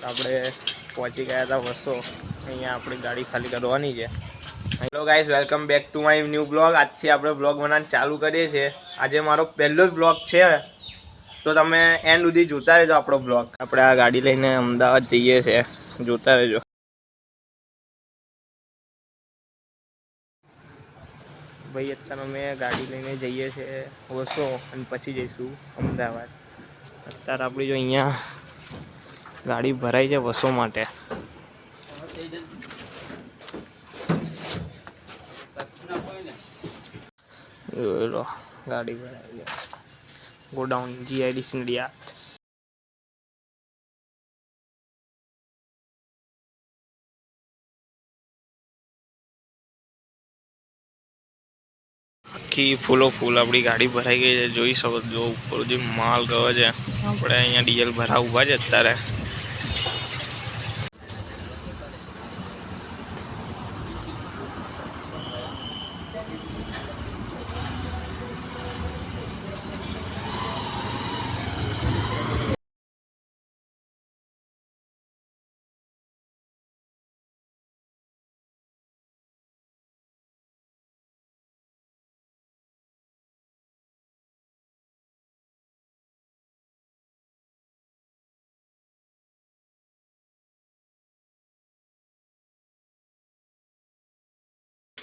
આપણે પહોંચી ગયા હતા વસો. અહીંયા આપણી ગાડી ખાલી કરવાની છે. Hello guys, welcome back to my new blog. આજથી આપણે બ્લોગ બનાવવાનું ચાલુ કરીએ છીએ. આજે મારો પહેલો જ બ્લોગ છે, તો તમે એન્ડ સુધી જોતા રહેજો આપણો બ્લોગ. આપણે આ ગાડી લઈને અમદાવાદ જઈએ છીએ, જોતા રહેજો. ભાઈ અત્યારે અમે ગાડી લઈને જઈએ છીએ વસો અને પછી જઈશું અમદાવાદ. અત્યારે આપણી જો અહીંયા ગાડી ભરાઈ છે વસો માટે. લો ગાડી ભરાઈ છે, ગોડાઉન જીઆઈડીસી નડિયાદ. આખી ફૂલો ફૂલ આપણી ગાડી ભરાઈ ગઈ છે. જોઈ શકો છો ઉપર જે માલ ગયો છે. આપણે અહીંયા ડીઝલ ભરા ઉભા છે અત્યારે.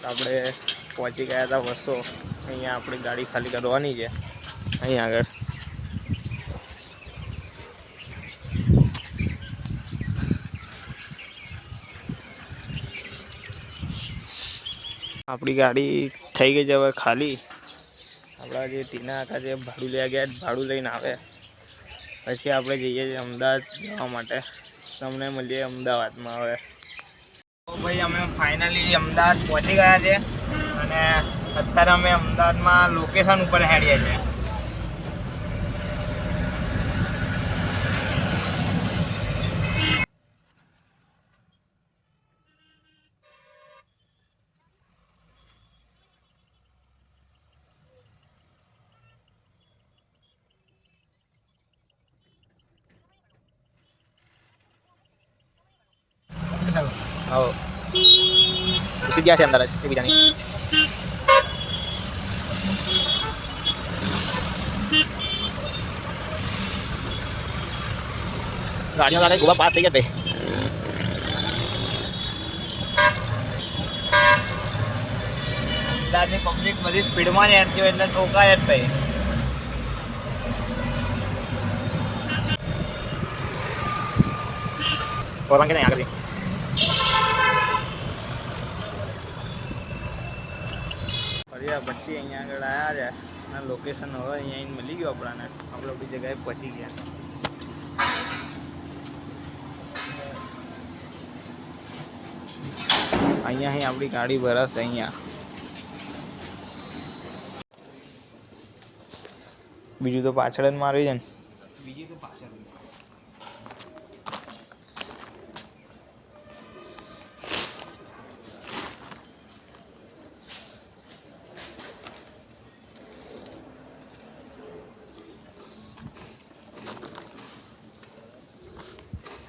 આપણે પહોંચી ગયા હતા વસો. અહીંયા આપણી ગાડી ખાલી કરવાની છે. અહીંયા આગળ આપણી ગાડી થઈ ગઈ છે હવે ખાલી. આપણા જે ટીના કાકા જે ભાડું લેવા ગયા, ભાડું લઈને આવે પછી આપણે જઈએ છીએ અમદાવાદ જવા માટે. તમને મળીએ અમદાવાદમાં હવે. તો ભાઈ અમે ફાઇનલી અમદાવાદ પહોંચી ગયા છે અને અત્યારે અમે અમદાવાદમાં લોકેશન ઉપર હેડીએ છીએ. हाँ उसी क्या से अंदर है ये भी जानी गाड़ियों का गोवा पास થઈ ગયા દાદની પબ્લિક બધી સ્પીડમાં જ એન્ટ્રી હોય એટલે ઠોકાય જ ભાઈ. orang kita yang agak પછી અહીંયા આગળ આવ્યા છે અને લોકેશન હવે અહીંયા મળી ગયું આપણને. આપણે આપણી જગ્યાએ પહોંચી ગયા. અહીંયા આપણી ગાડી ભરાશે. અહીંયા બીજું તો પાછળ જ મારવી છે ને. બીજી તો પાછળ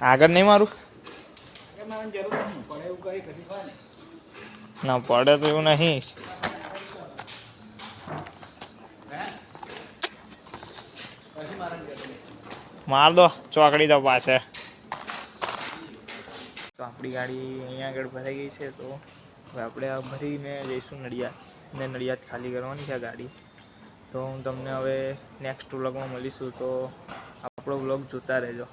આગળ નહીં મારું ના પડે તો એવું નહીં. માર દો ચોકડી તો પાછળ. તો આપણી ગાડી અહીંયા આગળ ભરાઈ ગઈ છે. તો હવે આપણે આ ભરીને જઈશું નડિયાદ ને નડિયાદ ખાલી કરવાની છે ગાડી. તો હું તમને હવે નેક્સ્ટ વ્લોગમાં મળીશું. તો આપણો વ્લોગ જોતા રહેજો.